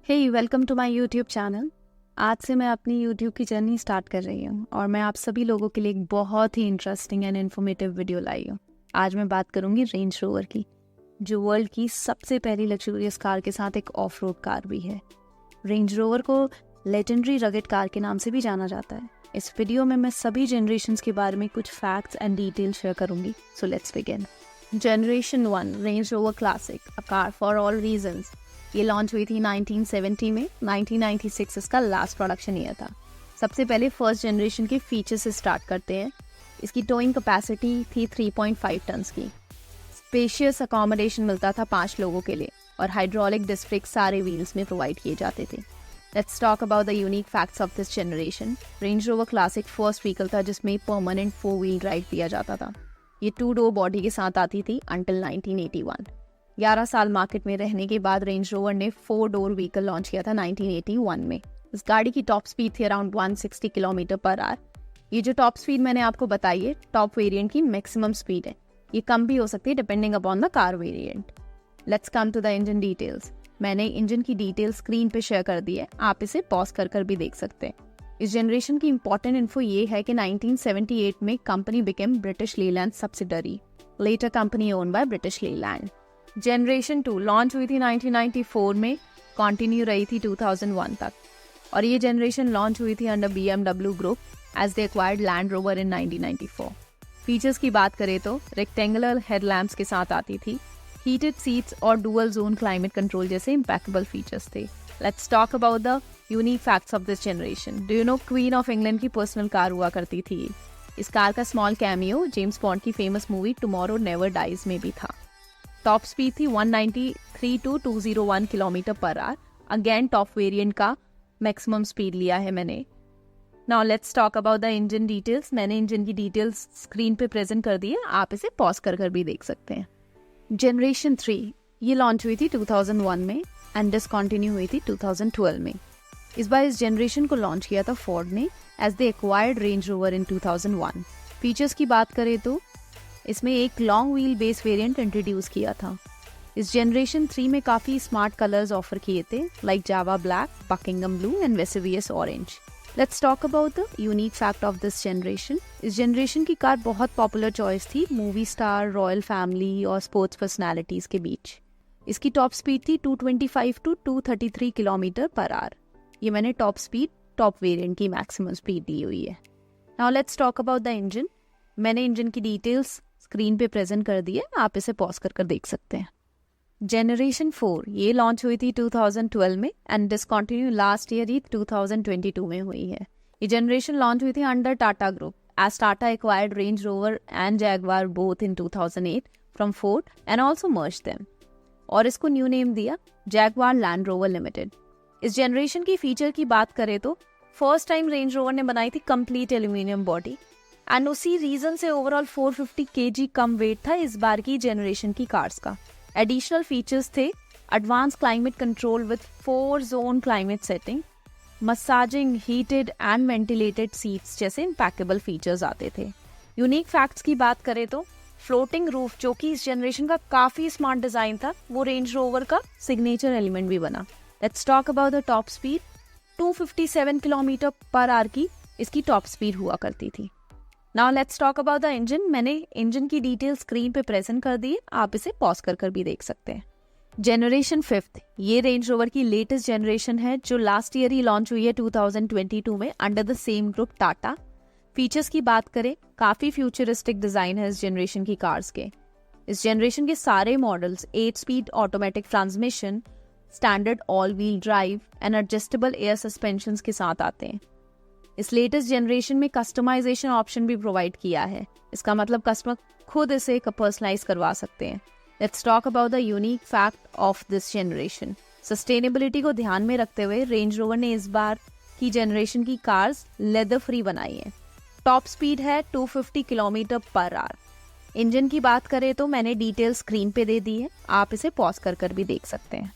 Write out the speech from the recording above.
Hey welcome to my YouTube channel. आज से मैं अपनी यूट्यूब की जर्नी स्टार्ट कर रही हूँ और मैं आप सभी लोगों के लिए एक बहुत ही इंटरेस्टिंग एंड इन्फॉर्मेटिव वीडियो लाई हूँ। आज मैं बात करूँगी रेंज रोवर की, जो वर्ल्ड की सबसे पहली लग्जूरियस कार के साथ एक ऑफ रोड कार भी है। रेंज रोवर को लेजेंडरी रगेड कार के नाम से भी जाना जाता है। इस वीडियो में मैं सभी जनरेशन्स के बारे में कुछ फैक्ट्स एंड डिटेल शेयर करूँगी। So let's begin. Generation 1 Range Rover classic, a car for all reasons. ये लॉन्च हुई थी 1970 में। 1996 इसका लास्ट प्रोडक्शन ईयर था। सबसे पहले फर्स्ट जनरेशन के फीचर से स्टार्ट करते हैं। इसकी टोइंग कैपेसिटी थी 3.5 टन्स की। स्पेशियस अकोमोडेशन मिलता था 5 लोगों के लिए और हाइड्रोलिक डिस्क ब्रेक सारे व्हील्स में प्रोवाइड किए जाते थे। Let's talk about the unique facts of this generation. Range Rover classic first vehicle था जिसमें परमानेंट 4 व्हील ड्राइव दिया जाता था। ये 2 डोर बॉडी के साथ आती थी अंटिल 1981। 11 साल मार्केट में रहने के बाद रेंज रोवर ने 4 डोर व्हीकल लॉन्च किया था 1981 में। इस गाड़ी की टॉप स्पीड थी अराउंड 160 किलोमीटर पर आवर। ये जो टॉप स्पीड मैंने आपको बताई है, टॉप वेरिएंट की मैक्सिमम स्पीड है। ये कम भी हो सकती है depending upon the car variant. Let's come to the engine details. मैंने इंजन की डिटेल स्क्रीन पे शेयर कर दी है, आप इसे पॉज कर भी देख सकते हैं। इस जनरेशन की इंपॉर्टेंट इन्फो ये है कि 1978 में company became British Leyland subsidiary, later company owned by British Leyland. Generation 2 launch हुई थी 1994 में, कंटिन्यू रही थी 2001 तक। और ये जनरेशन लॉन्च हुई थी under BMW group as they acquired Land Rover in 1994। Features की बात करें तो रेक्टेंगुलर हेडलैम्प्स के साथ आती थी। हीटेड सीट्स और डुअल जोन क्लाइमेट कंट्रोल जैसे इम्पैक्टेबल फीचर्स थे। Let's talk about the unique facts of this generation. Do you know queen of England की पर्सनल कार हुआ करती थी। इस कार का स्मॉल कैमियो जेम्स बॉन्ड की famous movie Tomorrow Never Dies में भी था। टॉप स्पीड थी 193 to 201 kilometre per hour. Again top variant का मैक्सिमम स्पीड लिया है मैंने। Now let's talk about the engine details. मैंने इंजन की डिटेल्स स्क्रीन पे प्रेजेंट कर दी है, आप इसे पॉज कर भी देख सकते हैं। जनरेशन 3 ये लॉन्च हुई थी 2001 में एंड डिसकंटिन्यू हुई थी 2012 में। इस बार इस जनरेशन को लॉन्च किया था फोर्ड ने as they acquired Range Rover in 2001। Features की बात करें तो इसमें एक long wheel base variant introduce किया था। इस जनरेशन 3 में काफ़ी स्मार्ट कलर्स ऑफर किए थे like Java black, Buckingham blue and Vesuvius orange. Let's talk about the unique fact of this generation. इस जनरेशन की कार बहुत पॉपुलर चॉइस थी मूवी स्टार, रॉयल फैमिली और स्पोर्ट्स पर्सनैलिटीज के बीच। इसकी टॉप स्पीड थी 225 to 233 किलोमीटर पर आवर। ये मैंने टॉप स्पीड टॉप वेरिएंट की मैक्सिमम स्पीड दी हुई है। Now let's talk about the engine. मैंने इंजन की डिटेल्स स्क्रीन पे प्रेजेंट कर दी है, आप इसे पॉज कर देख सकते हैं। जनरेशन 4 ये लॉन्च हुई थी 2012 में एंड डिसकंटिन्यू लास्ट ईयर ही 2022 में हुई है। ये जनरेशन लॉन्च हुई थी under Tata group as Tata acquired Range Rover and Jaguar both in 2008 from Ford and also merged them, और इसको न्यू नेम दिया जैगवार लैंड रोवर लिमिटेड। इस जनरेशन की फीचर की बात करें तो फर्स्ट टाइम रेंज रोवर ने बनाई थी कंप्लीट एल्यूमिनियम बॉडी एंड उसी रीजन से ओवरऑल 450 kg कम वेट था इस बार की जनरेशन की कार्स का। एडिशनल फीचर्स थे advance climate control with 4 zone climate setting, massaging, heated and ventilated seats जैसे इम्पैक्टेबल फीचर्स आते थे। यूनिक फैक्ट्स की बात करें तो फ्लोटिंग रूफ, जो कि इस जनरेशन का काफी स्मार्ट डिजाइन था, वो रेंज रोवर का सिग्नेचर एलिमेंट भी बना। Let's talk about the top speed. 257 kilometre per our की इसकी टॉप स्पीड हुआ करती थी। Now let's talk about the engine. मैंने इंजन की डिटेल स्क्रीन पे प्रेजेंट कर दी है, आप इसे पॉज कर भी देख सकते हैं। जनरेशन 5 ये रेंज रोवर की लेटेस्ट जनरेशन है जो लास्ट ईयर ही लॉन्च हुई है 2022 में under the same group Tata. Features की बात करें, काफी फ्यूचरिस्टिक डिजाइन है इस जनरेशन की कार्स के। इस जनरेशन के सारे models 8 speed automatic transmission, standard all wheel drive and adjustable air suspension के साथ आते हैं। इस लेटेस्ट जनरेशन में कस्टमाइजेशन ऑप्शन भी प्रोवाइड किया है। इसका मतलब कस्टमर खुद इसे पर्सनलाइज करवा सकते हैं। Let's talk about the unique fact of this generation. Sustainability को ध्यान में रखते हुए रेंज रोवर ने इस बार की जनरेशन की कार्स लेदर फ्री बनाई है। टॉप स्पीड है 250 किलोमीटर पर आवर। इंजन की बात करें तो मैंने डिटेल स्क्रीन पे दे दी है, आप इसे पॉज कर भी देख सकते हैं।